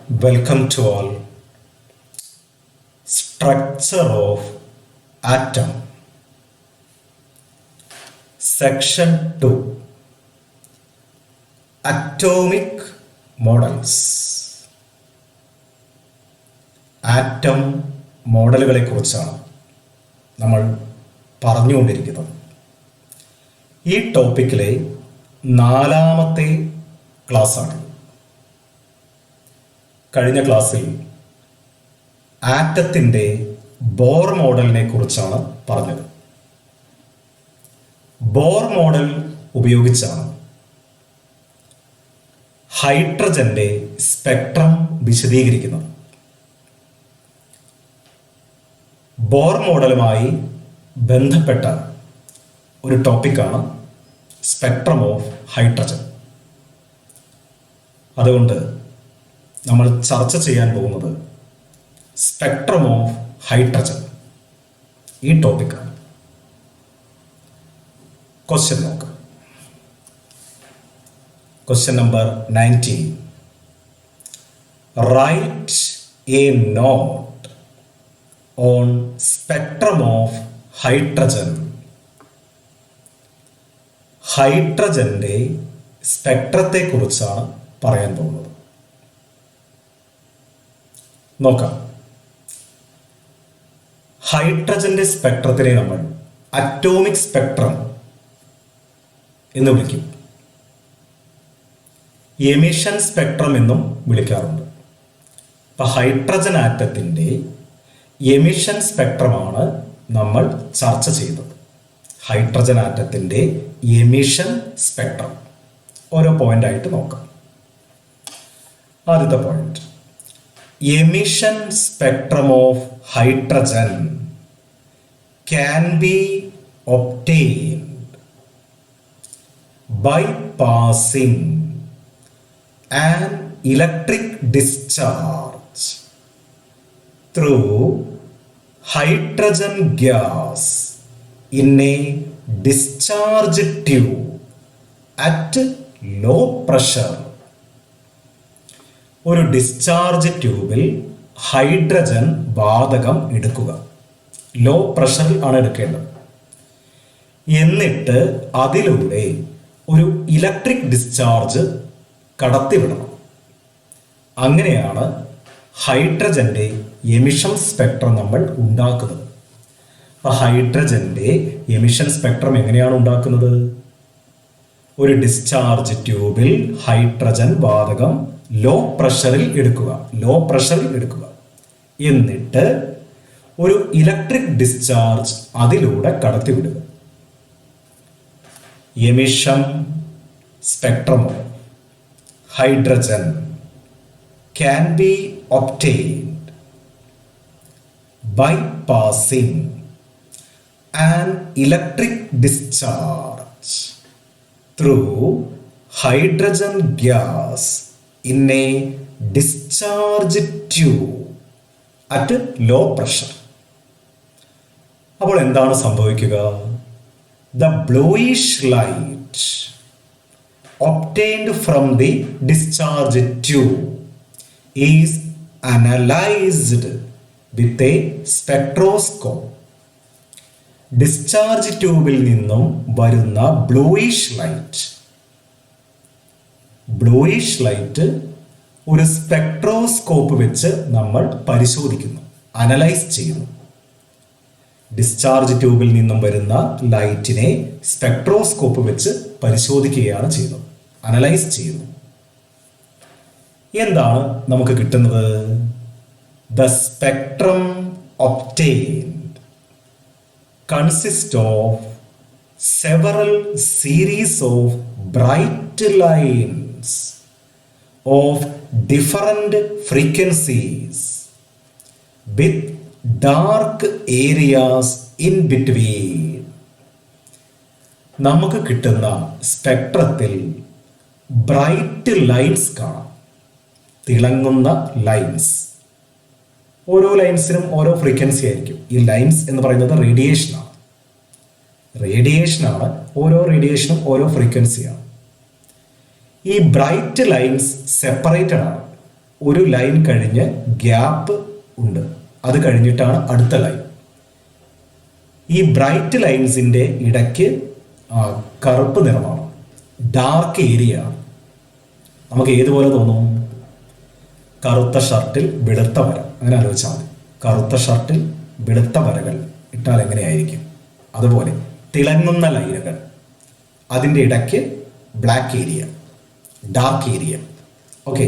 Welcome to all. Structure of atom. Section 2. Atomic models. Atom മോഡലുകളെ കുറിച്ചാണ് നമ്മൾ പറഞ്ഞുകൊണ്ടിരിക്കുന്നത്. ഈ ടോപ്പിക്കിലെ 4ാമത്തെ ക്ലാസ്സാണ്. കഴിഞ്ഞ ക്ലാസ്സിൽ ആറ്റത്തിൻ്റെ ബോർ മോഡലിനെ കുറിച്ചാണ് പറഞ്ഞത്. ബോർ മോഡൽ ഉപയോഗിച്ചാണ് ഹൈഡ്രജന്റെ സ്പെക്ട്രം വിശദീകരിക്കുന്നത്. ബോർ മോഡലുമായി ബന്ധപ്പെട്ട ഒരു ടോപ്പിക്കാണ് സ്പെക്ട്രം ഓഫ് ഹൈഡ്രജൻ. അതുകൊണ്ട് നമ്മൾ ചർച്ച ചെയ്യാൻ പോകുന്നത് സ്പെക്ട്രം ഓഫ് ഹൈഡ്രജൻ ഈ ടോപ്പിക്കാണ്. ക്വസ്റ്റ്യൻ നോക്കാം. Question number 19. Write a note on spectrum of hydrogen. ഹൈഡ്രജന്റെ സ്പെക്ട്രത്തെ കുറിച്ചാണ് പറയാൻ പോകുന്നത്. നോക്കാം. ഹൈഡ്രജന്റെ സ്പെക്ട്രത്തിനെ നമ്മൾ അറ്റോമിക് സ്പെക്ട്രം എന്ന് വിളിക്കും. എമിഷൻ സ്പെക്ട്രം എന്നും വിളിക്കാറുണ്ട്. അപ്പം ഹൈഡ്രജൻ ആറ്റത്തിൻ്റെ എമിഷൻ സ്പെക്ട്രമാണ് നമ്മൾ ചർച്ച ചെയ്തത്. ഹൈഡ്രജൻ ആറ്റത്തിൻ്റെ എമിഷൻ സ്പെക്ട്രം ഓരോ പോയിന്റ് ആയിട്ട് നോക്കാം. ആദ്യത്തെ point, emission spectrum of hydrogen can be obtained by passing an electric discharge through hydrogen gas in a discharge tube at low pressure. ഒരു ഡിസ്ചാർജ് ട്യൂബിൽ ഹൈഡ്രജൻ വാതകം എടുക്കുക. ലോ പ്രഷറിൽ ആണ് എടുക്കേണ്ടത്. എന്നിട്ട് അതിലൂടെ ഒരു ഇലക്ട്രിക് ഡിസ്ചാർജ് കടത്തിവിടണം. അങ്ങനെയാണ് ഹൈഡ്രജന്റെ എമിഷൻ സ്പെക്ട്രം നമ്മൾ ഉണ്ടാക്കുന്നത്. അപ്പം ഹൈഡ്രജന്റെ എമിഷൻ സ്പെക്ട്രം എങ്ങനെയാണ് ഉണ്ടാക്കുന്നത്? ഒരു ഡിസ്ചാർജ് ട്യൂബിൽ ഹൈഡ്രജൻ വാതകം ലോ പ്രഷറിൽ എടുക്കുക. എന്നിട്ട് ഒരു ഇലക്ട്രിക് ഡിസ്ചാർജ് അതിലൂടെ കടത്തിവിടുക. Emission spectrum of hydrogen can be obtained by passing an electric discharge through hydrogen gas in a discharge tube at low pressure. അപ്പോൾ എന്താണ് സംഭവിക്കുക? The bluish light obtained from the discharge tube is analyzed with a spectroscope. Discharge ട്യൂബിൽ നിന്നും വരുന്ന bluish light ഒരു spectroscope വെച്ച് നമ്മൾ പരിശോധിക്കുന്നു, അനലൈസ് ചെയ്യുന്നു. ഡിസ്ചാർജ് ട്യൂബിൽ നിന്നും വരുന്ന ലൈറ്റിനെ സ്പെക്ട്രോസ്കോപ്പ് വെച്ച് പരിശോധിക്കുകയാണ് ചെയ്യുന്നത്, അനലൈസ് ചെയ്യുന്നു. എന്താണ് നമുക്ക് കിട്ടുന്നത്? The spectrum obtained consist of several series of bright lines of different frequencies with dark areas in between. നമുക്ക് കിട്ടുന്ന സ്പെക്ട്രത്തിൽ ബ്രൈറ്റ് ലൈൻസ് കാണാം, തിളങ്ങുന്ന ലൈൻസ്. ഓരോ ലൈൻസിനും ഓരോ ഫ്രീക്വൻസി ആയിരിക്കും. ഈ ലൈൻസ് എന്ന് പറയുന്നത് റേഡിയേഷനാണ്. ഓരോ റേഡിയേഷനും ഓരോ ഫ്രീക്വൻസിയാണ്. ഈ ബ്രൈറ്റ് ലൈൻസ് സെപ്പറേറ്റഡ് ആണ്. ഒരു ലൈൻ കഴിഞ്ഞ് ഗ്യാപ്പ് ഉണ്ട്, അത് കഴിഞ്ഞിട്ടാണ് അടുത്ത ലൈൻ. ഈ ബ്രൈറ്റ് ലൈൻസിൻ്റെ ഇടയ്ക്ക് കറുപ്പ് നിറമാണ്, ഡാർക്ക് ഏരിയ ആണ്. നമുക്ക് ഏതുപോലെ തോന്നും? കറുത്ത ഷർട്ടിൽ വെളുത്ത വര, അങ്ങനെ ആലോചിച്ചാൽ മതി. കറുത്ത ഷർട്ടിൽ വെളുത്ത വരകൾ ഇട്ടാൽ എങ്ങനെയായിരിക്കും? അതുപോലെ തിളങ്ങുന്ന ലൈനുകൾ, അതിൻ്റെ ഇടയ്ക്ക് black area, dark area. Okay,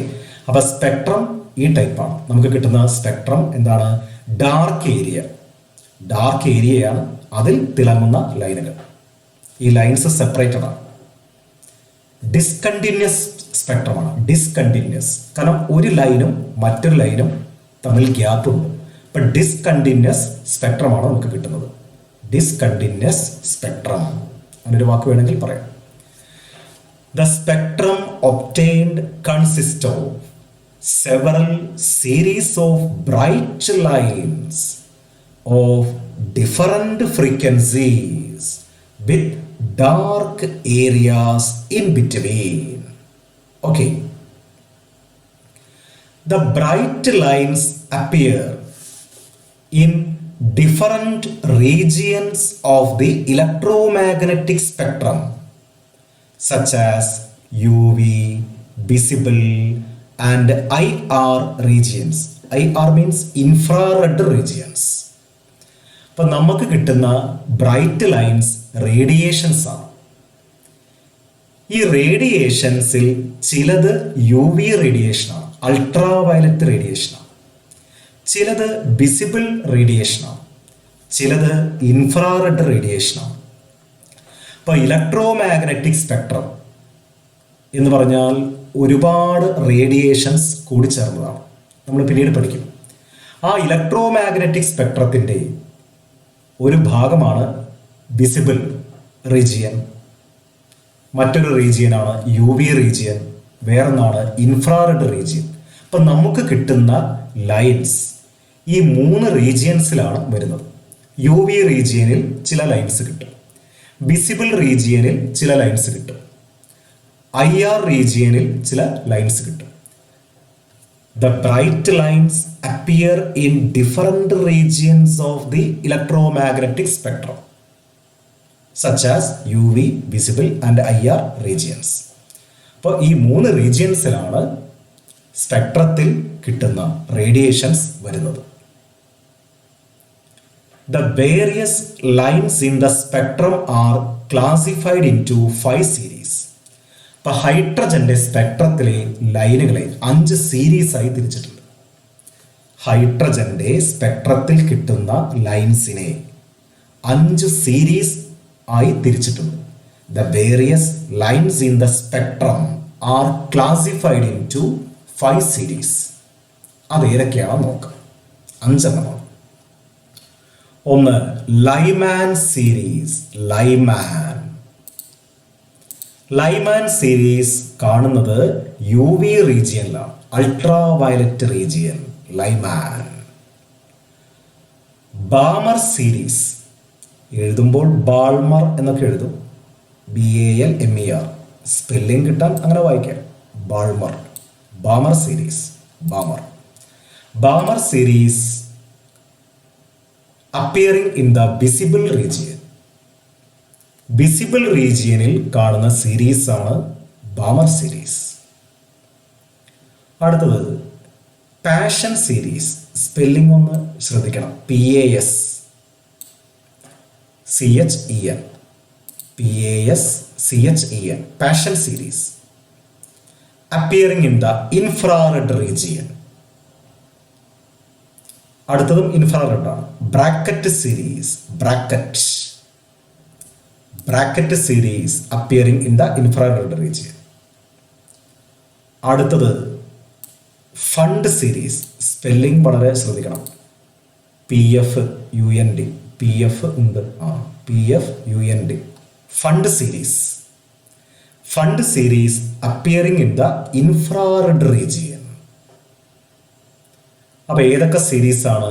അപ്പോൾ സ്പെക്ട്രം ഈ ടൈപ്പാണ്. നമുക്ക് കിട്ടുന്ന സ്പെക്ട്രം എന്താണ്? Dark area. ഡാർക്ക് ഏരിയയാണ്, അതിൽ തിളങ്ങുന്ന ലൈനുകൾ. ഈ ലൈൻസ് സെപ്പറേറ്റഡ് ആണ്. ഡിസ്കണ്ടിന്യൂസ് സ്പെക്ട്രമാണ്. ഡിസ്കണ്ടിന്യൂസ് കാരണം ഒരു ലൈനും മറ്റൊരു ലൈനും തമ്മിൽ ഗ്യാപ്പ് ഉണ്ട്. അപ്പം ഡിസ്കണ്ടിന്യൂസ് സ്പെക്ട്രമാണ് നമുക്ക് കിട്ടുന്നത്. ഡിസ്കണ്ടിന്യൂസ് സ്പെക്ട്രം അങ്ങനൊരു വാക്ക് വേണമെങ്കിൽ പറയാം. The spectrum obtained consist of several series of bright lines of different frequencies with dark areas in between. Okay. The bright lines appear in different regions of the electromagnetic spectrum, such as UV, visible, and IR regions. IR means infrared regions. അപ്പം നമുക്ക് കിട്ടുന്ന bright lines radiations ആണ്. ഈ റേഡിയേഷൻസിൽ ചിലത് UV റേഡിയേഷനാണ്, ultra violet റേഡിയേഷനാണ്. ചിലത് visible റേഡിയേഷനാണ്, ചിലത് infrared റേഡിയേഷനാണ്. അപ്പോൾ electro magnetic spectrum എന്ന് പറഞ്ഞാൽ ഒരുപാട് റേഡിയേഷൻസ് കൂടിച്ചേർന്നതാണ്. നമ്മൾ പിന്നീട് പഠിക്കും. ആ ഇലക്ട്രോ മാഗ്നറ്റിക് സ്പെക്ട്രത്തിൻ്റെ ഒരു ഭാഗമാണ് വിസിബിൾ റീജിയൻ, മറ്റൊരു റീജിയനാണ് UV റീജിയൻ, വേറൊന്നാണ് ഇൻഫ്രാറെഡ് റീജിയൻ. അപ്പം നമുക്ക് കിട്ടുന്ന ലൈൻസ് ഈ 3 റീജിയൻസിലാണ് വരുന്നത്. UV റീജിയനിൽ ചില ലൈൻസ് കിട്ടും, വിസിബിൾ റീജിയനിൽ ചില ലൈൻസ് കിട്ടും, IR റീജിയനിൽ ചില ലൈൻസ് കിട്ടും. The bright lines appear in different regions of the electromagnetic spectrum, such as UV, visible and IR regions. അപ്പോൾ ഈ 3 റീജിയൻസിലാണ് സ്പെക്ട്രത്തിൽ കിട്ടുന്ന റേഡിയേഷൻസ് വരുന്നത്. The various lines in the spectrum are classified into 5 series. ഇപ്പം ഹൈഡ്രജന്റെ സ്പെക്ട്രത്തിലെ ലൈനുകളെ 5 സീരീസായി തിരിച്ചിട്ടുണ്ട്. ഹൈഡ്രജന്റെ സ്പെക്ട്രത്തിൽ കിട്ടുന്ന ലൈൻസിനെ 5 സീരീസ് ആയി തിരിച്ചിട്ടുണ്ട്. The various lines in the spectrum are classified into 5 series. അത് ഏതൊക്കെയാണെന്ന് നോക്കാം. 5 എണ്ണമാണ്. ഒന്ന്, ലൈമാൻ സീരീസ്. ലൈമാൻ സീരീസ് കാണുന്നത് UV റീജിയനിലാണ്, ultraviolet region. Lyman. Balmer series എഴുതുമ്പോൾ ബാൾമർ എന്നൊക്കെ എഴുതും, BALMER. സ്പെല്ലിംഗ് കിട്ടാൻ അങ്ങനെ വായിക്കാം, Balmer. Balmer series. Balmer series appearing in the visible region. Visible റീജിയനിൽ കാണുന്ന സീരീസാണ് ബാമർ സീരീസ്. അടുത്തത് പാഷൻ സീരീസ്. സ്പെല്ലിംഗ് ഒന്ന് ശ്രദ്ധിക്കണം, PASCHEN. Paschen series appearing in the infrared region. അടുത്തതും ഇൻഫ്രാറെഡ് ആണ്. Bracket series. Brackett series appearing in the infrared region. അടുത്തത് fund series. Spelling വളരെ ശ്രദ്ധിക്കണം, PFUND. PF ഉണ്ട്, PFUND. Fund series appearing in the infrared region. അപ്പൊ ഏതൊക്കെ series ആണ്?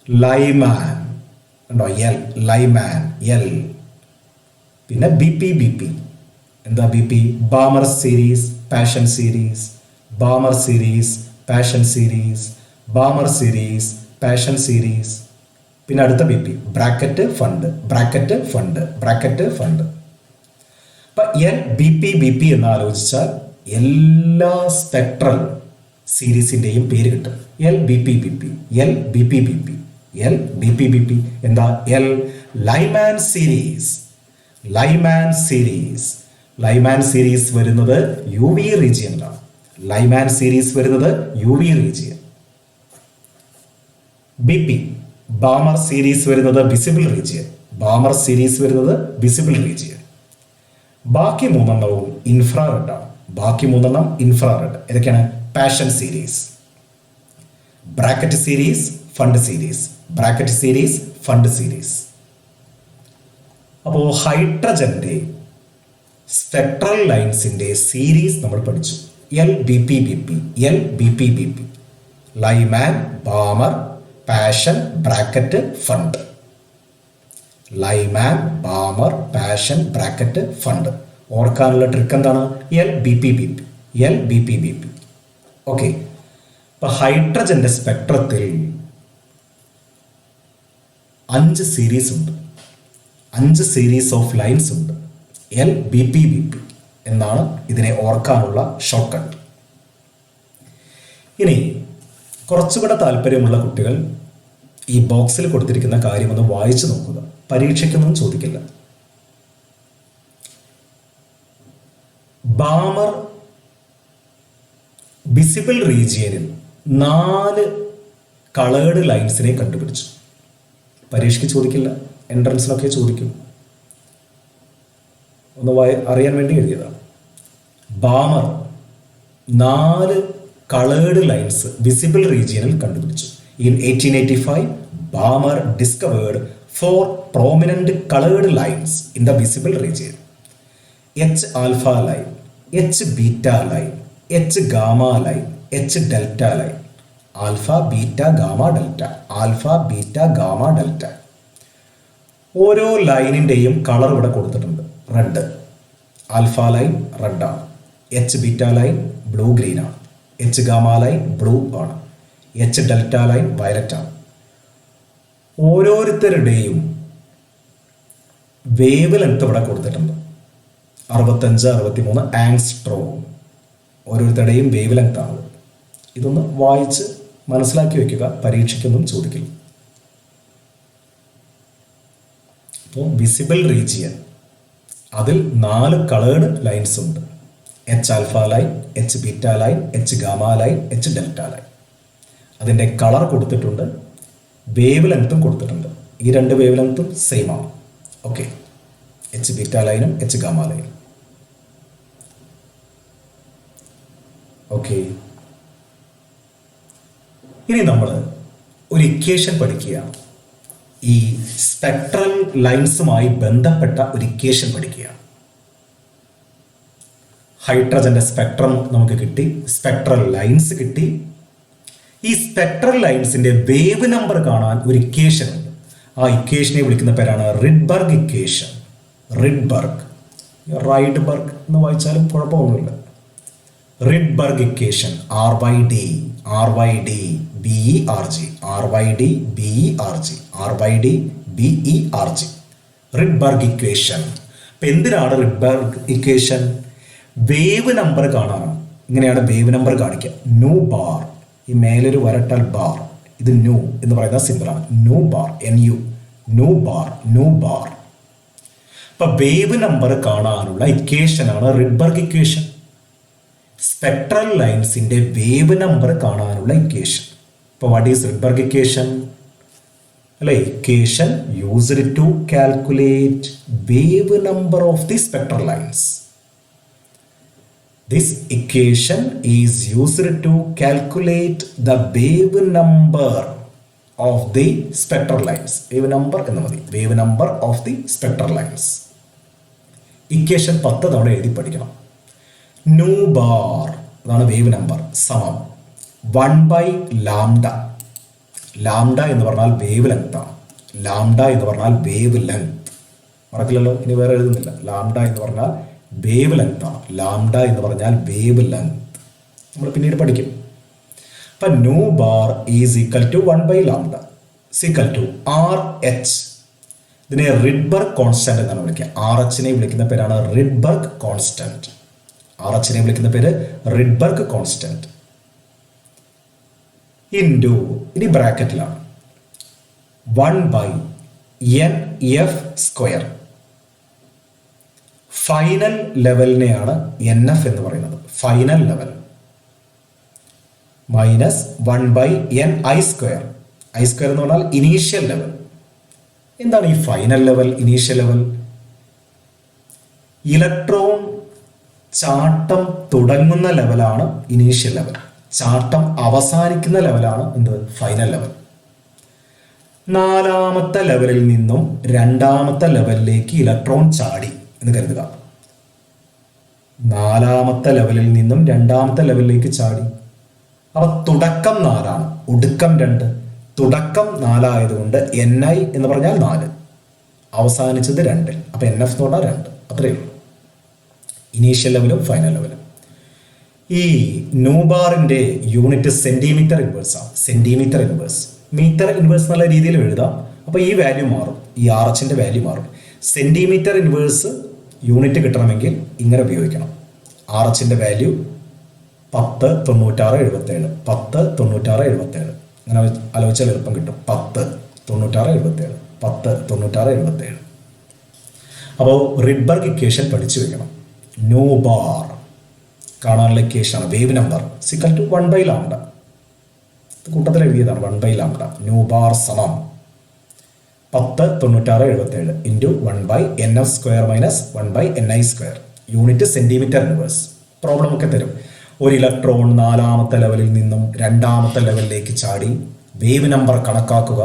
Lyman ഉണ്ടോ? Lyman, L. പിന്നെ BP. എന്താ BP? Balmer series, passion series, Balmer series, passion series, Balmer series, passion series. പിന്നെ അടുത്ത B P bracket fund, bracket fund, bracket fund. അപ്പൊ L B P എന്ന് ആലോചിച്ചാൽ എല്ലാ സ്പെക്ട്രൽ സീരീസിന്റെയും പേര് കിട്ടും. L B P, L B P, L B P എന്താ? L Lyman series, Lyman series. Lyman series വരുന്നത് യു വി റീജിയനിലാണ്. ലൈമാൻ സീരീസ് വരുന്നത് U V region. B P Balmer series വരുന്നത് വിസിബിൾ റീജിയൻ, ബാമർ സീരീസ് വരുന്നത് visible region. ബാക്കി മൂന്നെണ്ണവും infrared ആണ്. ബാക്കി മൂന്നെണ്ണം ഇൻഫ്രാറെഡ്. ഏതൊക്കെയാണ്? Paschen series, Brackett series, Pfund series, Brackett series, Pfund series. അപ്പോൾ ഹൈഡ്രജന്റെ സ്പെക്ട്രൽ ലൈൻസിന്റെ സീരീസ് നമ്മൾ പഠിച്ചു. L B P, L B P, Lyman, Balmer, Paschen, Brackett, Pfund. Lyman, Balmer, Paschen, Brackett, Pfund. ഓർക്കാനുള്ള ട്രിക്ക് എന്താണ്? L B P, L B P. Okay. ഇപ്പൊ ഹൈഡ്രജന്റെ സ്പെക്ട്രത്തിൽ 5 സീരീസ് ഉണ്ട്, 5 സീരീസ് ഓഫ് ലൈൻസ് ഉണ്ട്. എൽ ബി പി എന്നാണ് ഇതിനെ ഓർക്കാനുള്ള short cut. ഇനി കുറച്ചുകൂടെ താല്പര്യമുള്ള കുട്ടികൾ ഈ ബോക്സിൽ കൊടുത്തിരിക്കുന്ന കാര്യം ഒന്ന് വായിച്ചു നോക്കുക. പരീക്ഷയ്ക്കൊന്നും ചോദിക്കില്ല. ബാമർ വിസിബിൾ റീജിയനിൽ 4 കളേർഡ് ലൈൻസിനെ കണ്ടുപിടിച്ചു. പരീക്ഷയ്ക്ക് ചോദിക്കില്ല, എൻട്രൻസിലൊക്കെ ചോദിക്കും. ഒന്ന് അറിയാൻ വേണ്ടി എഴുതിയതാണ്. ബാമർ 4 കളേർഡ് ലൈൻസ് വിസിബിൾ റീജിയനിൽ കണ്ടുപിടിച്ചു. In 1885, Balmer discovered 4 prominent colored lines in the visible region. H alpha line, H beta line, H gamma line, H delta line. Alpha, beta, gamma, delta. Alpha, beta, gamma, delta. ഓരോ ലൈനിൻ്റെയും colour ഇവിടെ കൊടുത്തിട്ടുണ്ട്. Red, alpha line red ആണ്. H beta line blue green ആണ്. H gamma line blue ആണ്. H delta line violet ആണ്. ഓരോരുത്തരുടെയും wave length ഇവിടെ കൊടുത്തിട്ടുണ്ട്. 65, 63 ആങ്സ്ട്രോം. ഓരോരുത്തരുടെയും വേവ് ലെങ്ത് ആണ്. ഇതൊന്ന് വായിച്ച് മനസ്സിലാക്കി വെക്കുക, പരീക്ഷയ്ക്കൊന്നും ചോദിക്കില്ല. അപ്പോൾ വിസിബിൾ റീജിയൻ അതിൽ 4 കളേർഡ് ലൈൻസ് ഉണ്ട്. H alpha line, H beta line, H gamma line, H delta line. അതിൻ്റെ കളർ കൊടുത്തിട്ടുണ്ട്, വേവ് ലെങ്ത്തും കൊടുത്തിട്ടുണ്ട്. ഈ 2 വേവ് ലെങ്ത്തും സെയിം ആണ്. ഓക്കെ, എച്ച് ബീറ്റ ലൈനും എച്ച് ഗാമ ലൈനും. ഓക്കെ, ഇനി നമ്മൾ ഒരു ഇക്വേഷൻ പഠിക്കുകയാണ്. ഈ സ്പെക്ട്രൽ ലൈൻസുമായി ബന്ധപ്പെട്ട ഒരു ഇക്വേഷൻ പഠിക്കുകയാണ്. ഹൈഡ്രജന്റെ സ്പെക്ട്രം നമുക്ക് കിട്ടി, സ്പെക്ട്രൽ ലൈൻസ് കിട്ടി. ഈ സ്പെക്ട്രൽ ലൈൻസിന്റെ വേവ് നമ്പർ കാണാൻ ഒരു ഇക്വേഷൻ ഉണ്ട്. ആ ഇക്വേഷനെ വിളിക്കുന്ന പേരാണ് റിഡ്ബർഗ് ഇക്വേഷൻ. റിഡ്ബർഗ്, റൈഡ്ബർഗ് എന്ന് വായിച്ചാലും കുഴപ്പമൊന്നുമില്ല. Rydberg equation, RYD, RYD, BERG, RYD, BERG, RYD, BERG. Rydberg equation. അപ്പം എന്തിനാണ് റിഡ്ബർഗ് ഇക്വേഷൻ? വേവ് നമ്പർ കാണാനാണ്. ഇങ്ങനെയാണ് വേവ് നമ്പർ കാണിക്കുക. ന്യൂ ബാർ, ഈ മേലൊരു വരട്ടാൽ ബാർ, ഇത് ന്യൂ എന്ന് പറയുന്ന സിമ്പിളാണ്. Nu bar, NU, nu bar, nu bar. അപ്പം വേവ് നമ്പർ കാണാനുള്ള ഇക്വേഷനാണ് റിഡ്ബർഗ് ഇക്വേഷൻ. സ്പെക്ട്രൽ ലൈൻസിന്റെ വേവ് നമ്പർ കാണാനുള്ള ഇക്വേഷൻ. ഇപ്പോൾ വാട്ട് ഈസ് റിഡ്ബർഗ് ഇക്വേഷൻ? അല്ലെ, equation used to calculate wave number of the spectral lines. This equation is used to calculate the wave number of the spectral lines. Wave number എന്ന് മതി. Wave number of the spectral lines. Equation 10 തവണ എഴുതി പഠിക്കണം. New bar, അതാണ് wave number, സമം 1/λ. Lambda എന്ന് പറഞ്ഞാൽ wave length ആണ്. ലാംഡ എന്ന് പറഞ്ഞാൽ വേവ് ലെങ്ത്. മറക്കില്ലല്ലോ, ഇനി വേറെ എഴുതുന്നില്ല. ലാംഡ എന്ന് പറഞ്ഞാൽ വേവ് ലെങ്ത് ആണ്. ലാംഡ എന്ന് പറഞ്ഞാൽ വേവ് ലെങ്ത്. നമ്മൾ പിന്നീട് പഠിക്കും. അപ്പം nu bar is equal to 1/λ equal to RH. ഇതിനെ റിഡ്ബർഗ് കോൺസ്റ്റന്റ് എന്നാണ് വിളിക്കുക. RH വിളിക്കുന്ന പേരാണ് റിഡ്ബർഗ് കോൺസ്റ്റന്റ്. RH വിളിക്കുന്ന പേര് റിഡ്ബർഗ് കോൺസ്റ്റന്റ്. ഇൻറ്റു, ഇനി ബ്രാക്കറ്റിലാണ്, 1/NF². ഫൈനൽ ലെവലിനെയാണ് NF എന്ന് പറയുന്നത്. Final level minus 1/NI². I² എന്ന് പറഞ്ഞാൽ ഇനീഷ്യൽ ലെവൽ. എന്താണ് ഈ final level, initial level? Electron ചാട്ടം തുടങ്ങുന്ന ലെവലാണ് ഇനീഷ്യൽ ലെവൽ. ചാട്ടം അവസാനിക്കുന്ന ലെവലാണ് എന്ത്? Final level. 4ാമത്തെ ലെവലിൽ നിന്നും 2ാമത്തെ ലെവലിലേക്ക് ഇലക്ട്രോൺ ചാടി എന്ന് കരുതുക. 4ാമത്തെ ലെവലിൽ നിന്നും 2ാമത്തെ ലെവലിലേക്ക് ചാടി. അപ്പൊ തുടക്കം 4ആണ്, ഒടുക്കം 2. തുടക്കം 4 ആയതുകൊണ്ട് NI എന്ന് പറഞ്ഞാൽ 4, അവസാനിച്ചത് 2. അപ്പൊ NF എന്ന് പറഞ്ഞാൽ 2. അത്രയേ ഉള്ളൂ. ഇനീഷ്യൽ ലെവലും ഫൈനൽ ലെവലും. ഈ ന്യൂബാറിന്റെ യൂണിറ്റ് സെന്റിമീറ്റർ ഇൻവേഴ്സ് ആണ്. സെന്റിമീറ്റർ ഇൻവേഴ്സ്, മീറ്റർ ഇൻവേഴ്സ് എന്നുള്ള രീതിയിൽ എഴുതാം. അപ്പോൾ ഈ വാല്യൂ മാറും, ഈ RH വാല്യൂ മാറും. സെന്റിമീറ്റർ ഇൻവേഴ്സ് യൂണിറ്റ് കിട്ടണമെങ്കിൽ ഇങ്ങനെ ഉപയോഗിക്കണം. RH value 10, 96, 77. 10, 96, 77. അങ്ങനെ ആലോചിച്ചാൽ എളുപ്പം കിട്ടും. 10, 96, 77. 10, 96, 77. അപ്പോൾ റിഡ്ബർഗ് ഇക്വേഷൻ പഠിച്ചു വെക്കണം. ന്യൂ ബാർ കാണാനുള്ള ഇക്വേഷനാണ്. Wave number equal to 1/λ. കൂട്ടത്തിൽ എഴുതിയതാണ് 1/λ. ന്യൂ ബാർ സമം 10, 96, 77 into 1/NF² minus 1/NI². Unit centimetre inverse. Problem ഒക്കെ തരും. ഒരു ഇലക്ട്രോൺ 4ാമത്തെ ലെവലിൽ നിന്നും 2ാമത്തെ ലെവലിലേക്ക് ചാടി. വേവ് നമ്പർ കണക്കാക്കുക.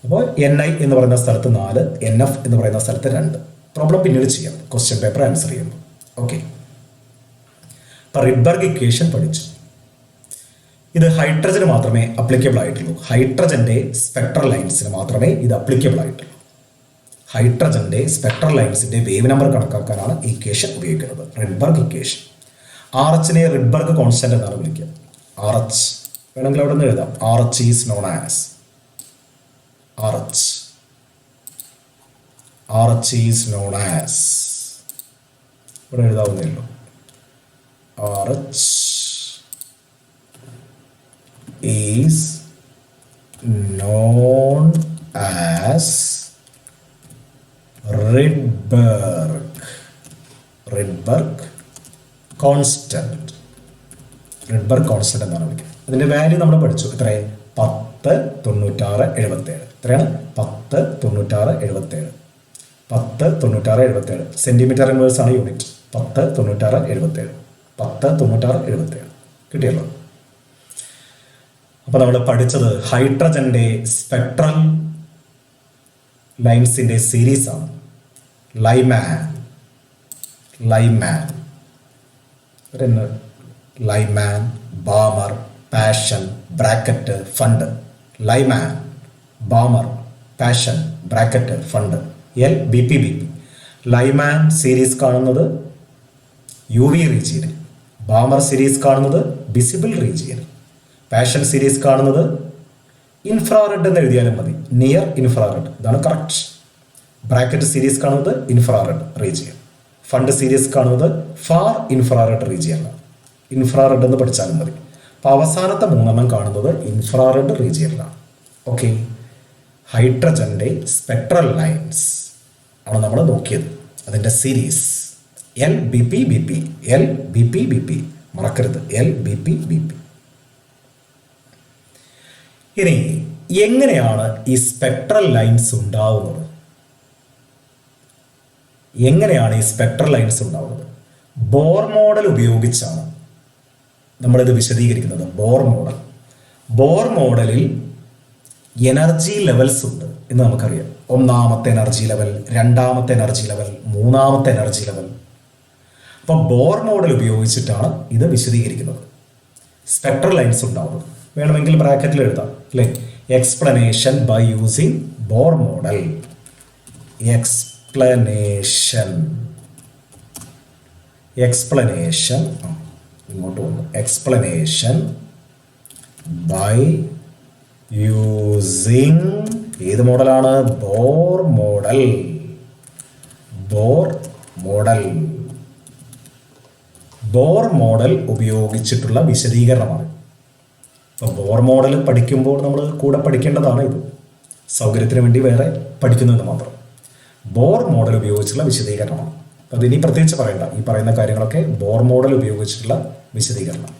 അപ്പോൾ NI എന്ന് പറയുന്ന സ്ഥലത്ത് 4, NF എന്ന് പറയുന്ന സ്ഥലത്ത് 2. പ്രോബ്ലം പിന്നീട് ചെയ്യാം, ക്വസ്റ്റ്യൻ പേപ്പർ ആൻസർ ചെയ്യുമ്പോൾ. ഓക്കെ, അപ്പോൾ റിഡ്ബർഗ് ഇക്വേഷൻ പഠിച്ചു. ഇത് ഹൈഡ്രജന് മാത്രമേ അപ്ലിക്കബിൾ ആയിട്ടുള്ളൂ. ഹൈഡ്രജന്റെ സ്പെക്ട്രൽ ലൈൻസിന് മാത്രമേ ഇത് അപ്ലിക്കബിൾ ആയിട്ടുള്ളൂ. ഹൈഡ്രജന്റെ സ്പെക്ട്രൽ ലൈൻസിന്റെ വേവ് നമ്പർ കണക്കാക്കാനാണ് ഈ ഇക്വേഷൻ ഉപയോഗിക്കുന്നത്, റിഡ്ബർഗ് ഇക്വേഷൻ. RH റിഡ്ബർഗ് കോൺസ്റ്റന്റ് എന്നാണ് വിളിക്കുക. RH വേണമെങ്കിൽ അവിടെ നിന്ന് എഴുതാം. RH is known as RH is known as ഇവിടെ എഴുതാവുന്നേ ഉള്ളൂ. RH is known as Rydberg constant. Rydberg constant എന്നാണ് വിളിക്കുന്നത്. അതിന്റെ വാല്യൂ നമ്മൾ പഠിച്ചു. എത്രയാണ്? 10, 96, 77. എത്രയാണ്? 10, 96, 77. 10, 96, 77. സെന്റിമീറ്റർ ഇൻവേഴ്സ് ആണ് യൂണിറ്റ്. 10, 96, 77. 10, 96, 77. കിട്ടിയല്ലോ. അപ്പോൾ നമ്മൾ പഠിച്ചത് ഹൈഡ്രജന്റെ സ്പെക്ട്രൽ ലൈൻസിന്റെ സീരീസ് ആണ്. Lyman, Balmer, Paschen, Brackett, Pfund. Lyman, Balmer, Paschen, Brackett, fund. LBP. Lyman series കാണുന്നത് UV റീജിയനിൽ, ബാമർ സീരീസ് കാണുന്നത് വിസിബിൾ റീജിയനിൽ, പാഷൻ സീരീസ് കാണുന്നത് ഇൻഫ്രാറെഡ് എന്ന് എഴുതിയാലും മതി, നിയർ ഇൻഫ്രാറെഡ്, ഇതാണ് കറക്റ്റ്. ബ്രാക്കറ്റ് സീരീസ് കാണുന്നത് ഇൻഫ്രാറെഡ് റീജിയൻ, ഫണ്ട് സീരീസ് കാണുന്നത് ഫാർ ഇൻഫ്രാറെഡ് റീജിയനിലാണ്. ഇൻഫ്രാറെഡ് എന്ന് പഠിച്ചാലും മതി. അപ്പോൾ അവസാനത്തെ 3 കാണുന്നത് ഇൻഫ്രാറെഡ് റീജിയനിലാണ്. ഓക്കെ, ഹൈഡ്രജന്റെ സ്പെക്ട്രൽ ലൈൻസ് ആണ് നമ്മൾ നോക്കിയത്. അതിൻ്റെ സീരീസ് LBP മറക്കരുത്, LBP. ഇനി എങ്ങനെയാണ് ഈ സ്പെക്ട്രൽ ലൈൻസ് ഉണ്ടാവുന്നത്? ബോർ മോഡൽ ഉപയോഗിച്ചാണ് നമ്മളിത് വിശദീകരിക്കുന്നത്. ബോർ മോഡലിൽ എനർജി ലെവൽസ് ഉണ്ട് എന്ന് നമുക്കറിയാം. 1ാമത്തെ എനർജി ലെവൽ, 2ാമത്തെ എനർജി ലെവൽ, 3ാമത്തെ എനർജി ലെവൽ. അപ്പോൾ ബോർ മോഡൽ ഉപയോഗിച്ചിട്ടാണ് ഇത് വിശദീകരിക്കുന്നത്. സ്പെക്ട്രൽ ലൈൻസ് ഉണ്ടാവുന്നത് വേണമെങ്കിൽ ബ്രാക്കറ്റിൽ എഴുതാം അല്ലേ. Explanation by using Bohr model. Explanation ഇങ്ങോട്ട് വന്നു. എക്സ്പ്ലനേഷൻ ബൈ യൂസിങ് ഏത് മോഡലാണ്? Bohr model. Bohr model. Bohr model ഉപയോഗിച്ചിട്ടുള്ള വിശദീകരണമാണ്. അപ്പോൾ ബോർ മോഡൽ പഠിക്കുമ്പോൾ നമ്മൾ കൂടെ പഠിക്കേണ്ടതാണ്. ഇത് സൗകര്യത്തിന് വേണ്ടി വേറെ പഠിക്കുന്നതെന്ന് മാത്രം. ബോർ മോഡൽ ഉപയോഗിച്ചുള്ള വിശദീകരണമാണ്. അത് ഇനി പ്രത്യേകിച്ച് പറയണ്ട. ഈ പറയുന്ന കാര്യങ്ങളൊക്കെ ബോർ മോഡൽ ഉപയോഗിച്ചിട്ടുള്ള വിശദീകരണം.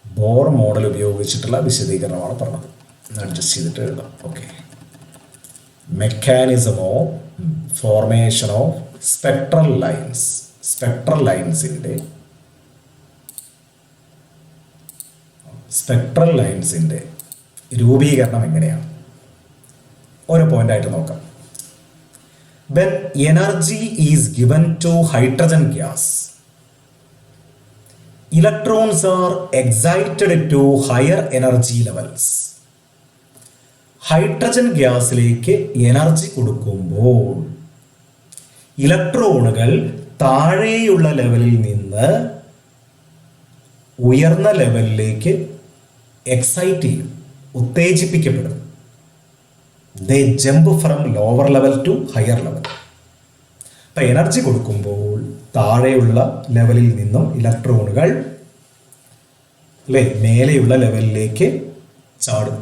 ബോർ മോഡൽ ഉപയോഗിച്ചിട്ടുള്ള വിശദീകരണമാണ് പറഞ്ഞത്. അഡ്ജസ്റ്റ് ചെയ്തിട്ട് എഴുതാം. Okay. Mechanism of formation of spectral lines. Spectral ലൈൻസിൻ്റെ രൂപീകരണം എങ്ങനെയാണ്? ഒരു പോയിന്റായിട്ട് നോക്കാം. When energy is given to hydrogen gas, electrons are excited to higher energy levels. Hydrogen ഗ്യാസിലേക്ക് എനർജി കൊടുക്കുമ്പോൾ ഇലക്ട്രോണുകൾ താഴെയുള്ള ലെവലിൽ നിന്ന് ഉയർന്ന ലെവലിലേക്ക് എക്സൈറ്റ് ചെയ്യും, ഉത്തേജിപ്പിക്കപ്പെടും. They jump from lower level to higher level. അപ്പം എനർജി കൊടുക്കുമ്പോൾ താഴെയുള്ള ലെവലിൽ നിന്നും ഇലക്ട്രോണുകൾ മേലെയുള്ള ലെവലിലേക്ക് ചാടും.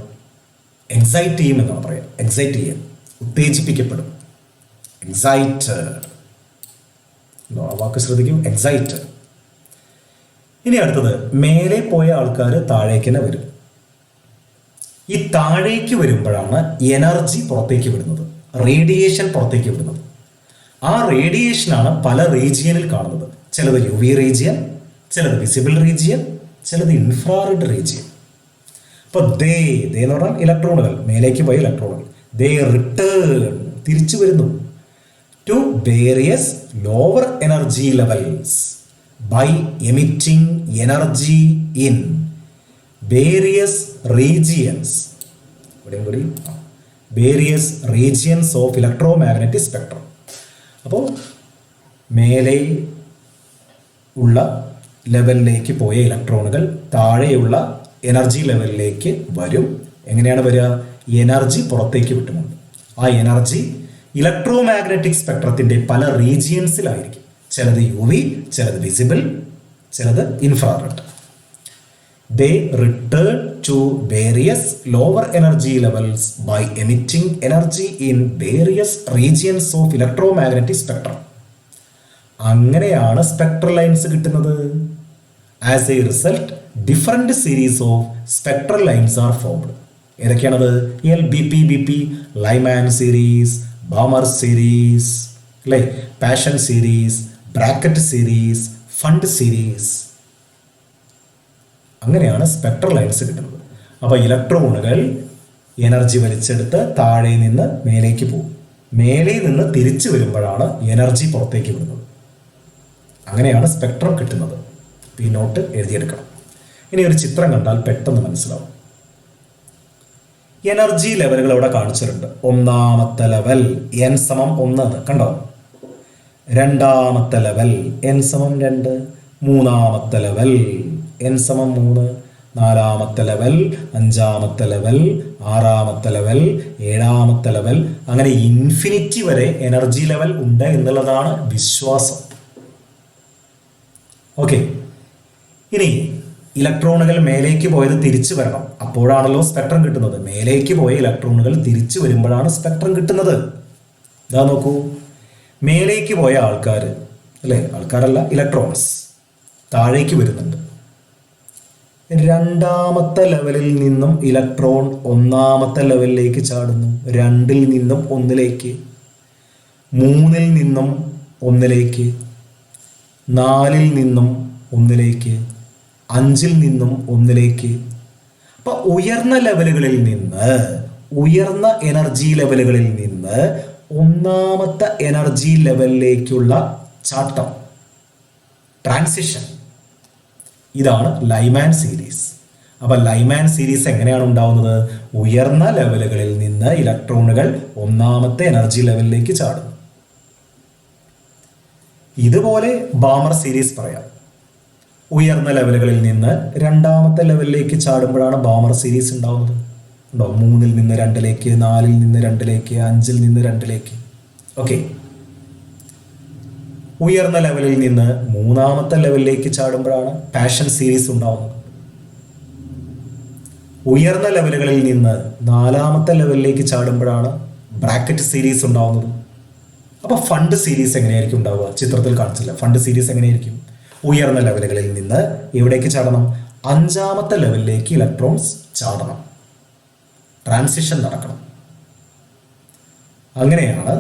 എക്സൈറ്റ് ചെയ്യും എന്നാണ് പറയുക. എക്സൈറ്റ് ചെയ്യും, ഉത്തേജിപ്പിക്കപ്പെടും. എക്സൈറ്റഡ്. ആ വാക്ക് ശ്രദ്ധിക്കും. എക്സൈറ്റഡ്. ഇനി അടുത്തത്, മേലെ പോയ ആൾക്കാർ താഴേക്ക് തന്നെ വരും. ഈ താഴേക്ക് വരുമ്പോഴാണ് എനർജി പുറത്തേക്ക് വിടുന്നത്, റേഡിയേഷൻ പുറത്തേക്ക് വിടുന്നത്. ആ റേഡിയേഷനാണ് പല റീജിയനിൽ കാണുന്നത്. ചിലത് യു വി റീജിയൻ, ചിലത് വിസിബിൾ റീജിയൻ, ചിലത് ഇൻഫ്രാറെഡ് റീജിയൻ. അപ്പോൾ ദേ എന്ന് പറഞ്ഞാൽ ഇലക്ട്രോണുകൾ, മേലേക്ക് പോയ ഇലക്ട്രോണുകൾ. ദേ റിട്ടേൺ, തിരിച്ചു വരുന്നു, to various lower energy levels by emitting energy in various regions. ഇവിടെയും കൂടി various regions of electromagnetic spectrum. അപ്പോൾ മേലെ ഉള്ള ലെവലിലേക്ക് പോയ ഇലക്ട്രോണുകൾ താഴെയുള്ള എനർജി ലെവലിലേക്ക് വരും. എങ്ങനെയാണ് വരിക? എനർജി പുറത്തേക്ക് വിട്ടുമുണ്ട്. ആ എനർജി ഇലക്ട്രോമാഗ്നറ്റിക് സ്പെക്ട്രത്തിൻ്റെ പല റീജിയൻസിലായിരിക്കും. ചിലത് യു വി, ചിലത് വിസിബിൾ, ചിലത് infrared. They return to various lower energy levels by emitting energy in various regions of electromagnetic spectrum. അങ്ങനെയാണ് സ്പെക്ട്രൽ ലൈൻസ് കിട്ടുന്നത്. As a result different series of spectral lines are formed. ഏതൊക്കെയാണത്? LBP, Lyman series, Balmer series, അല്ലേ, Paschen series, Brackett series, Pfund series. അങ്ങനെയാണ് spectral lines കിട്ടുന്നത്. അപ്പോൾ ഇലക്ട്രോണുകൾ energy വലിച്ചെടുത്ത് താഴെ നിന്ന് മേലേക്ക് പോകും. മേലെ നിന്ന് തിരിച്ചു വരുമ്പോഴാണ് എനർജി പുറത്തേക്ക് വിടുന്നത്. അങ്ങനെയാണ് സ്പെക്ട്രം കിട്ടുന്നത്. ഈ നോട്ട് എഴുതിയെടുക്കണം. ഇനി ഒരു ചിത്രം കണ്ടാൽ പെട്ടെന്ന് മനസ്സിലാവും. എനർജി ലെവലുകൾ അവിടെ കാണിച്ചിട്ടുണ്ട്. ഒന്നാമത്തെ ലെവൽ n=1 കണ്ടോ? രണ്ടാമത്തെ ലെവൽ n=2, മൂന്നാമത്തെ ലെവൽ n=3, നാലാമത്തെ ലെവൽ, അഞ്ചാമത്തെ ലെവൽ, ആറാമത്തെ ലെവൽ, ഏഴാമത്തെ ലെവൽ, അങ്ങനെ ഇൻഫിനിറ്റി വരെ എനർജി ലെവൽ ഉണ്ട് എന്നുള്ളതാണ് വിശ്വാസം. ഓക്കെ. ഇനി ഇലക്ട്രോണുകൾ മേലേക്ക് പോയത് തിരിച്ചു വരണം. അപ്പോഴാണല്ലോ സ്പെക്ട്രം കിട്ടുന്നത്. മേലേക്ക് പോയ ഇലക്ട്രോണുകൾ തിരിച്ചു വരുമ്പോഴാണ് സ്പെക്ട്രം കിട്ടുന്നത്. ഇതാ നോക്കൂ, മേലേക്ക് പോയ ആൾക്കാർ, അല്ലേ, ആൾക്കാരല്ല, ഇലക്ട്രോൺസ് താഴേക്ക് വരുന്നുണ്ട്. രണ്ടാമത്തെ ലെവലിൽ നിന്നും ഇലക്ട്രോൺ ഒന്നാമത്തെ ലെവലിലേക്ക് ചാടുന്നു. 2-ൽ നിന്നും 1-ലേക്ക്, 3-ൽ നിന്നും 1-ലേക്ക്, 4-ൽ നിന്നും 1-ലേക്ക്, 5-ൽ നിന്നും 1-ലേക്ക്. അപ്പൊ ഉയർന്ന ലെവലുകളിൽ നിന്ന്, ഉയർന്ന എനർജി ലെവലുകളിൽ നിന്ന് ഒന്നാമത്തെ എനർജി ലെവലിലേക്കുള്ള ചാട്ടം, ട്രാൻസിഷൻ, ഇതാണ് ലൈമാൻ സീരീസ്. അപ്പൊ ലൈമാൻ സീരീസ് എങ്ങനെയാണ് ഉണ്ടാവുന്നത്? ഉയർന്ന ലെവലുകളിൽ നിന്ന് ഇലക്ട്രോണുകൾ ഒന്നാമത്തെ എനർജി ലെവലിലേക്ക് ചാടുന്നു. ഇതുപോലെ ബാമർ സീരീസ് പറയാം. ഉയർന്ന ലെവലുകളിൽ നിന്ന് രണ്ടാമത്തെ ലെവലിലേക്ക് ചാടുമ്പോഴാണ് ബാമർ സീരീസ് ഉണ്ടാവുന്നത്. ഉണ്ടോ? 3-ൽ നിന്ന് 2-ലേക്ക്, 4-ൽ നിന്ന് 2-ലേക്ക്, 5-ൽ നിന്ന് 2-ലേക്ക്. ഓക്കെ. ഉയർന്ന ലെവലിൽ നിന്ന് മൂന്നാമത്തെ ലെവലിലേക്ക് ചാടുമ്പോഴാണ് പാഷൻ സീരീസ് ഉണ്ടാവുന്നത്. ഉയർന്ന ലെവലുകളിൽ നിന്ന് 4-ാമത്തെ ലെവലിലേക്ക് ചാടുമ്പോഴാണ് ബ്രാക്കറ്റ് സീരീസ് ഉണ്ടാവുന്നത്. അപ്പോൾ ഫണ്ട് സീരീസ് എങ്ങനെയായിരിക്കും ഉണ്ടാവുക? ചിത്രത്തിൽ കാണിച്ചില്ല. ഫണ്ട് സീരീസ് എങ്ങനെയായിരിക്കും? ഉയർന്ന ലെവലുകളിൽ നിന്ന് എവിടേക്ക് ചാടണം? 5-ാമത്തെ ലെവലിലേക്ക് ഇലക്ട്രോൺസ് ചാടണം, ട്രാൻസിഷൻ നടക്കണം. അങ്ങനെയാണ്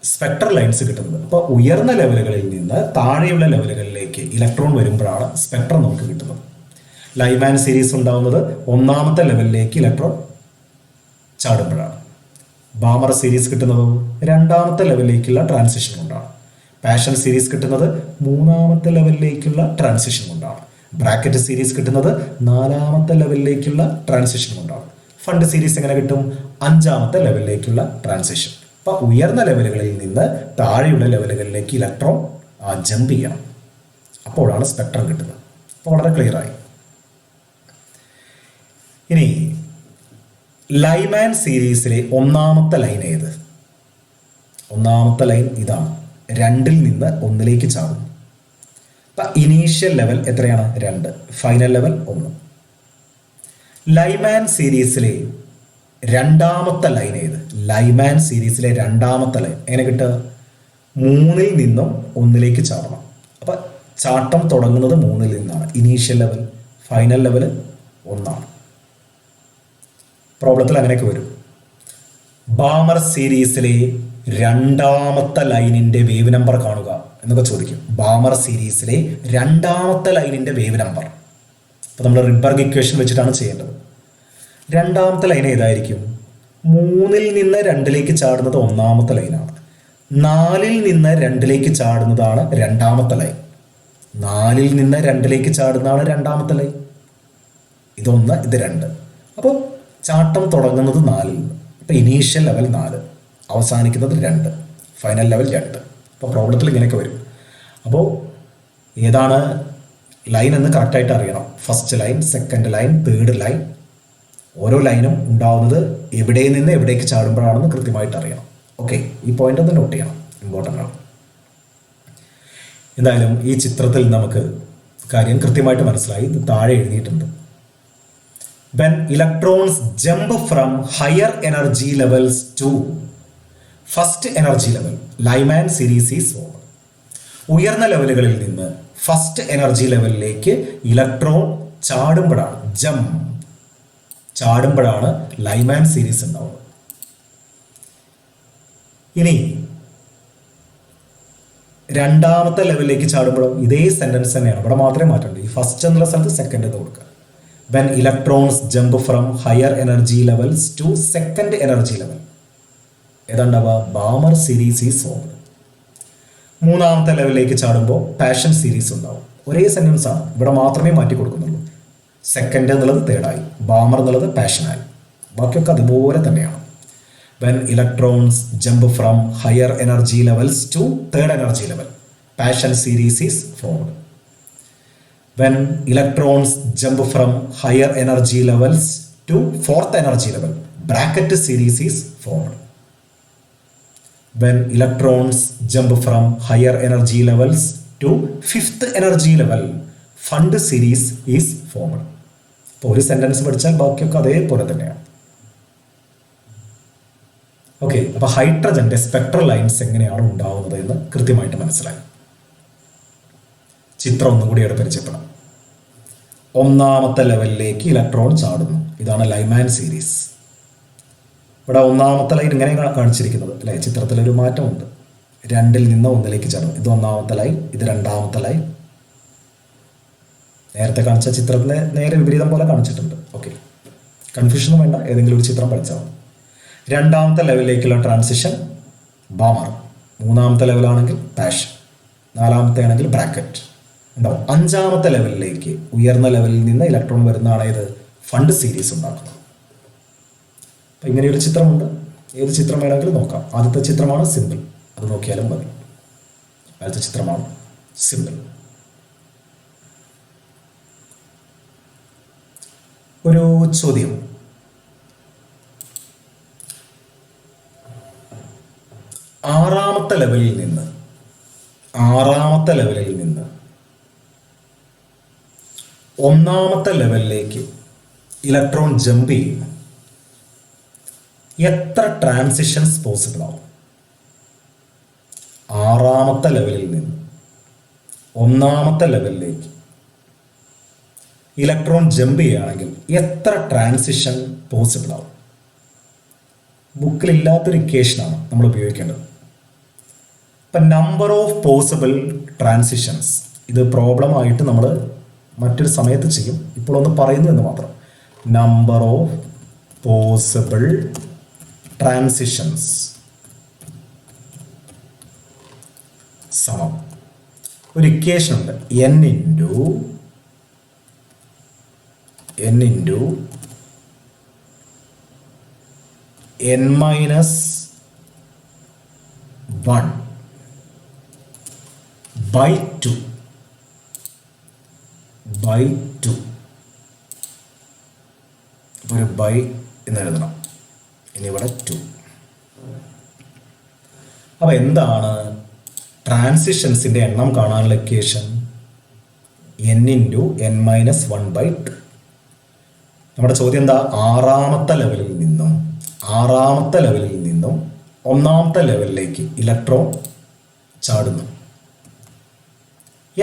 സ്പെക്ട്രൽ ലൈൻസ് കിട്ടുന്നത്. അപ്പോൾ ഉയർന്ന ലെവലുകളിൽ നിന്ന് താഴെയുള്ള ലെവലുകളിലേക്ക് ഇലക്ട്രോൺ വരുമ്പോഴാണ് സ്പെക്ട്രം നമുക്ക് കിട്ടുന്നത്. ലൈമാൻ സീരീസ് ഉണ്ടാവുന്നത് 1-ാമത്തെ ലെവലിലേക്ക് ഇലക്ട്രോൺ ചാടുമ്പോഴാണ്. ബാമർ സീരീസ് കിട്ടുന്നത് 2-ാമത്തെ ലെവലിലേക്കുള്ള ട്രാൻസിഷൻ കൊണ്ടാണ്. പാഷൻ സീരീസ് കിട്ടുന്നത് 3-ാമത്തെ ലെവലിലേക്കുള്ള ട്രാൻസിഷൻ കൊണ്ടാണ്. ബ്രാക്കറ്റ് സീരീസ് കിട്ടുന്നത് 4-ാമത്തെ ലെവലിലേക്കുള്ള ട്രാൻസിഷൻ കൊണ്ടാണ്. ഫണ്ട് സീരീസ് എങ്ങനെ കിട്ടും? 5-ാമത്തെ ലെവലിലേക്കുള്ള ട്രാൻസിഷൻ. അപ്പോൾ ഉയർന്ന ലെവലുകളിൽ നിന്ന് താഴെയുള്ള ലെവലുകളിലേക്ക് ഇലക്ട്രോൺ ജമ്പ് ചെയ്യണം. അപ്പോഴാണ് സ്പെക്ട്രം കിട്ടുന്നത്. അപ്പോൾ വളരെ ക്ലിയർ ആയി. ഇനി ലൈമാൻ സീരീസിലെ 1-ാമത്തെ ലൈൻ ഏത്? 1-ാമത്തെ ലൈൻ ഇതാണ്. 2-ൽ നിന്ന് 1-ലേക്ക് ചാടുന്നു. അപ്പം ഇനീഷ്യൽ ലെവൽ എത്രയാണ്? 2. Final level 1. ലൈമാൻ സീരീസിലെ 2-ാമത്തെ ലൈൻ ഏത്? ലൈമാൻ സീരീസിലെ 2-ാമത്തെ ലൈൻ എങ്ങനെ കിട്ടുക? 3-ൽ നിന്നും 1-ലേക്ക് ചാടണം. അപ്പം ചാട്ടം തുടങ്ങുന്നത് 3-ൽ നിന്നാണ്. ഇനീഷ്യൽ ലെവൽ, ഫൈനൽ ലെവൽ 1 പ്രോബ്ലത്തിൽ അങ്ങനെയൊക്കെ വരും. ബാമർ സീരീസിലെ 2-ാമത്തെ ലൈനിൻ്റെ വേവ് നമ്പർ കാണുക എന്നൊക്കെ ചോദിക്കും. ബാമർ സീരീസിലെ 2-ാമത്തെ ലൈനിൻ്റെ വേവ് നമ്പർ. അപ്പോൾ നമ്മൾ റിഡ്ബർഗ് ഇക്വേഷൻ വെച്ചിട്ടാണ് ചെയ്യേണ്ടത്. 2-ാമത്തെ ലൈൻ ഏതായിരിക്കും? 3-ൽ നിന്ന് 2-ലേക്ക് ചാടുന്നത് 1-ാമത്തെ ലൈനാണ്. 4-ൽ നിന്ന് 2-ലേക്ക് ചാടുന്നതാണ് 2-ാമത്തെ ലൈൻ. 4-ൽ നിന്ന് 2-ലേക്ക് ചാടുന്നതാണ് 2-ാമത്തെ ലൈൻ. ഇതൊന്ന്, ഇത് 2. അപ്പോൾ ചാട്ടം തുടങ്ങുന്നത് 4-ൽ നിന്ന്. ഇപ്പോൾ ഇനീഷ്യൽ ലെവൽ 4, അവസാനിക്കുന്നത് 2, ഫൈനൽ ലെവൽ 2. അപ്പോൾ പ്രോബ്ലത്തിൽ ഇങ്ങനെയൊക്കെ വരും. അപ്പോൾ ഏതാണ് ലൈൻ എന്ന് കറക്റ്റായിട്ട് അറിയണം. First line, second line, third line. ഓരോ ലൈനും ഉണ്ടാവുന്നത് എവിടെ നിന്ന് എവിടേക്ക് ചാടുമ്പോഴാണെന്ന് കൃത്യമായിട്ട് അറിയണം. ഓക്കെ, ഈ പോയിന്റ് ഒന്ന് നോട്ട് ചെയ്യണം, ഇമ്പോർട്ടൻ്റ് ആണ്. എന്തായാലും ഈ ചിത്രത്തിൽ നമുക്ക് കാര്യം കൃത്യമായിട്ട് മനസ്സിലായി. ഇത് താഴെ എഴുതിയിട്ടുണ്ട്. When electrons jump from higher energy levels to first energy level, Lyman series is formed. ഉയർന്ന ലെവലുകളിൽ നിന്ന് ഫസ്റ്റ് എനർജി ലെവലിലേക്ക് ഇലക്ട്രോൺ ചാടുമ്പോഴാണ് ലൈമാൻ സീരീസ് ഉണ്ടാവുന്നത്. ഇനി 2-ാമത്തെ ലെവലിലേക്ക് ചാടുമ്പോഴും ഇതേ സെന്റൻസ് തന്നെയാണ്. ഇവിടെ മാത്രമേ മാറ്റമുള്ളൂ. ഈ ഫസ്റ്റ് എന്നുള്ള സ്ഥലത്ത് സെക്കൻഡ് എന്ന് കൊടുക്കുക. When electrons jump from higher energy levels to second energy level, ഏതാണ്ടാവുക? Balmer series is formed. 3-ാമത്തെ ലെവലിലേക്ക് ചാടുമ്പോൾ പാഷൻ സീരീസ് ഉണ്ടാവും. ഒരേ സെന്റൻസ് ആണ്, ഇവിടെ മാത്രമേ മാറ്റി കൊടുക്കുന്നുള്ളൂ. സെക്കൻഡ് എന്നുള്ളത് തേർഡായി, ബാമർ എന്നുള്ളത് പാഷനായി. ബാക്കിയൊക്കെ അതുപോലെ തന്നെയാണ്. When electrons jump from higher energy levels to third energy level, passion series is formed. When electrons jump from higher energy levels to fourth energy level, bracket series is formed. When electrons jump from higher energy levels to fifth energy level, fund series is formed. അപ്പോൾ ഒരു sentence പഠിച്ചാൽ ബാക്കിയൊക്കെ അതേപോലെ തന്നെയാണ്. Okay, അപ്പോൾ ഹൈഡ്രജന്റെ spectral lines എങ്ങനെയാണ് ഉണ്ടാവുന്നത് എന്ന് കൃത്യമായിട്ട് മനസ്സിലായി. ചിത്രം ഒന്നും കൂടി പരിചയപ്പെടാം. 1-ാമത്തെ ലെവലിലേക്ക് ഇലക്ട്രോൺ ചാടുന്നു. ഇതാണ് ലൈമാൻ സീരീസ്. ഇവിടെ 1-ാമത്തെ ലൈൻ ഇങ്ങനെ കാണിച്ചിരിക്കുന്നത് അല്ലേ? ചിത്രത്തിലൊരു മാറ്റമുണ്ട്. 2-ൽ നിന്ന് 1-ലേക്ക് ചാടും. ഇത് 1-ാമത്തെ ലൈൻ, ഇത് 2-ാമത്തെ ലൈൻ. നേരത്തെ കാണിച്ച ചിത്രത്തിന് നേരെ വിപരീതം പോലെ കാണിച്ചിട്ടുണ്ട്. ഓക്കെ, കൺഫ്യൂഷനും വേണ്ട, ഏതെങ്കിലും ഒരു ചിത്രം പഠിച്ചാൽ മതി. 2-ാമത്തെ ലെവലിലേക്കുള്ള ട്രാൻസിഷൻ ബാമർ, 3-ാമത്തെ ലെവലാണെങ്കിൽ പാഷൻ, 4-ാമത്തെ ആണെങ്കിൽ ബ്രാക്കറ്റ് ഉണ്ടാവും. 5-ാമത്തെ ലെവലിലേക്ക് ഉയർന്ന ലെവലിൽ നിന്ന് ഇലക്ട്രോൺ വരുന്നതാണ് ഏത്? ഫണ്ട് സീരീസ് ഉണ്ടാക്കുന്നത്. അപ്പം ഇങ്ങനെയൊരു ചിത്രമുണ്ട്. ഏത് ചിത്രം വേണമെങ്കിലും നോക്കാം. ആദ്യത്തെ ചിത്രമാണ് സിമ്പിൾ, അത് നോക്കിയാലും മതി. ആദ്യത്തെ ചിത്രമാണ് സിമ്പിൾ. ഒരു ചോദ്യം. ആറാമത്തെ ലെവലിൽ നിന്ന് ഒന്നാമത്തെ ലെവലിലേക്ക് ഇലക്ട്രോൺ ജമ്പ് ചെയ്യുന്നു. എത്ര ട്രാൻസിഷൻസ് പോസിബിൾ ആവും? ആറാമത്തെ ലെവലിൽ നിന്ന് ഒന്നാമത്തെ ലെവലിലേക്ക് ഇലക്ട്രോൺ ജമ്പ് ചെയ്യുകയാണെങ്കിൽ എത്ര ട്രാൻസിഷൻ പോസിബിൾ ആവും? ബുക്കിലില്ലാത്തൊരു ഇക്വേഷനാണ് നമ്മൾ ഉപയോഗിക്കേണ്ടത്. ഇപ്പം നമ്പർ ഓഫ് പോസിബിൾ ട്രാൻസിഷൻസ്, ഇത് പ്രോബ്ലം ആയിട്ട് നമ്മൾ മറ്റൊരു സമയത്ത് ചെയ്യും, ഇപ്പോഴൊന്ന് പറയുന്നു എന്ന് മാത്രം. നമ്പർ ഓഫ് പോസിബിൾ ട്രാൻസിഷൻസ് സമം ഒരു ഇക്വേഷൻ ഉണ്ട്, n into n minus 1 by 2 ഒരു ബൈ എന്ന് എഴുതണം. ഇനി ഇവിടെ 2. അപ്പോൾ എന്താണ് ട്രാൻസിഷൻസിൻ്റെ എണ്ണം കാണാനുള്ള equation? n into n minus 1 by 2. നമ്മുടെ ചോദ്യം എന്താ? ആറാമത്തെ ലെവലിൽ നിന്നും ഒന്നാമത്തെ ലെവലിലേക്ക് ഇലക്ട്രോൺ ചാടുന്നു.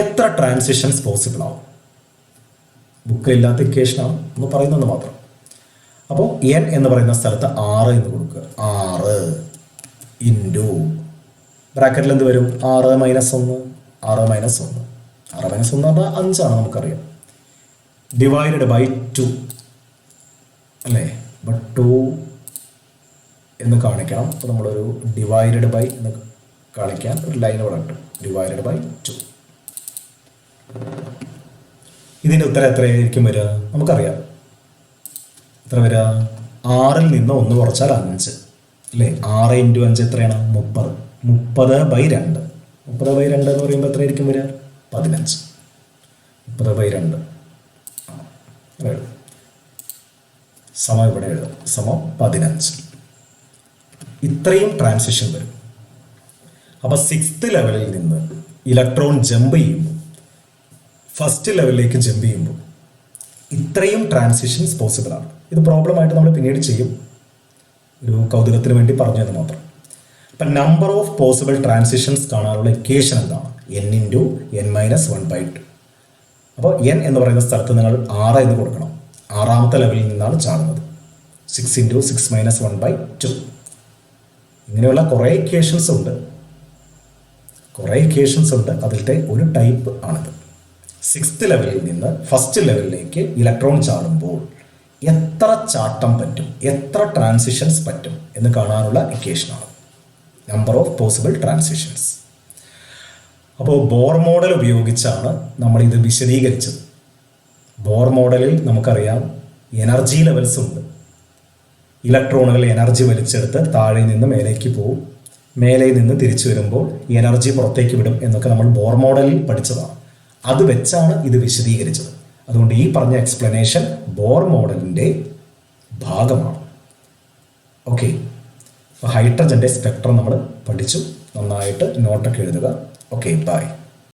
എത്ര ട്രാൻസിഷൻസ് പോസിബിൾ ആവും? ബുക്കിലില്ലാത്ത ഇക്വേഷനാണ്, ഒന്ന് പറയുന്നത് മാത്രം. അപ്പോൾ n എന്ന് പറയുന്ന സ്ഥലത്ത് 6 എന്ന് കൊടുക്കുക. 6 ഇൻറ്റു ബ്രാക്കറ്റിൽ എന്ത് വരും? 6 മൈനസ് 1 പറഞ്ഞാൽ 5 നമുക്കറിയാം. ഡിവൈഡഡ് ബൈ 2 അല്ലേ? ബട്ട് 2 എന്ന് കാണിക്കണം. അപ്പോൾ നമ്മളൊരു ഡിവൈഡഡ് ബൈ എന്ന് കാണിക്കാൻ ഒരു ലൈൻ ഇവിടെ ഇട്ടു. Divided by 2. ഇതിൻ്റെ ഉത്തരം എത്രയായിരിക്കും വരിക? നമുക്കറിയാം. എത്ര വരിക? 6ൽ നിന്ന് 1 കുറച്ചാൽ 5 അല്ലേ? 6 ഇൻറ്റു 5 എത്രയാണ്? 30. 30 ബൈ 2 എന്ന് പറയുമ്പോൾ എത്രയായിരിക്കും വരിക? 15. 30 ബൈ 2 സമം ഇവിടെ എഴുതാം. സമം 15. ഇത്രയും ട്രാൻസിഷൻ വരും. അപ്പോൾ 6th ലെവലിൽ നിന്ന് ഇലക്ട്രോൺ ജമ്പ് ചെയ്യുമ്പോൾ, ഫസ്റ്റ് ലെവലിലേക്ക് ജമ്പ് ചെയ്യുമ്പോൾ ഇത്രയും ട്രാൻസിഷൻസ് പോസിബിൾ ആണ്. ഇത് പ്രോബ്ലമായിട്ട് നമ്മൾ പിന്നീട് ചെയ്യും, ഒരു കൗതുകത്തിന് വേണ്ടി പറഞ്ഞത് മാത്രം. അപ്പം നമ്പർ ഓഫ് പോസിബിൾ ട്രാൻസിഷൻസ് കാണാനുള്ള ഇക്വേഷൻ എന്താണ്? n into n minus 1 by 2. അപ്പോൾ n എന്ന് പറയുന്ന സ്ഥലത്ത് നിങ്ങൾ 6 എന്ന് കൊടുക്കണം. ആറാമത്തെ ലെവലിൽ നിന്നാണ് ചാടുന്നത്. 6 ഇൻറ്റു 6 മൈനസ് 1 ബൈ 2. ഇങ്ങനെയുള്ള കുറേ ഇക്വേഷൻസ് ഉണ്ട്. അതിലത്തെ ഒരു ടൈപ്പ് ആണിത്. 6th ലെവലിൽ നിന്ന് ഫസ്റ്റ് ലെവലിലേക്ക് ഇലക്ട്രോൺ ചാടുമ്പോൾ എത്ര ചാട്ടം പറ്റും, എത്ര ട്രാൻസിഷൻസ് പറ്റും എന്ന് കാണാനുള്ള ഇക്വേഷനാണ് നമ്പർ ഓഫ് പോസിബിൾ ട്രാൻസിഷൻസ്. അപ്പോൾ ബോർ മോഡൽ ഉപയോഗിച്ചാണ് നമ്മളിത് വിശദീകരിച്ചത്. ബോർ മോഡലിൽ നമുക്കറിയാം എനർജി ലെവൽസ് ഉണ്ട്. ഇലക്ട്രോണുകൾ എനർജി വലിച്ചെടുത്ത് താഴെ നിന്ന് മേലേക്ക് പോകും, മേലെ നിന്ന് തിരിച്ചു വരുമ്പോൾ എനർജി പുറത്തേക്ക് വിടും എന്നൊക്കെ നമ്മൾ ബോർ മോഡലിൽ പഠിച്ചതാണ്. അത് വെച്ചാണ് ഇത് വിശദീകരിച്ചത്. അതുകൊണ്ട് ഈ പറഞ്ഞ എക്സ്പ്ലനേഷൻ ബോർ മോഡലിൻ്റെ ഭാഗമാണ്. ഓക്കെ, അപ്പോൾ ഹൈഡ്രജൻ്റെ സ്പെക്ട്രം നമ്മൾ പഠിച്ചു. നന്നായിട്ട് നോട്ടൊക്കെ എഴുതുക. Okay, by.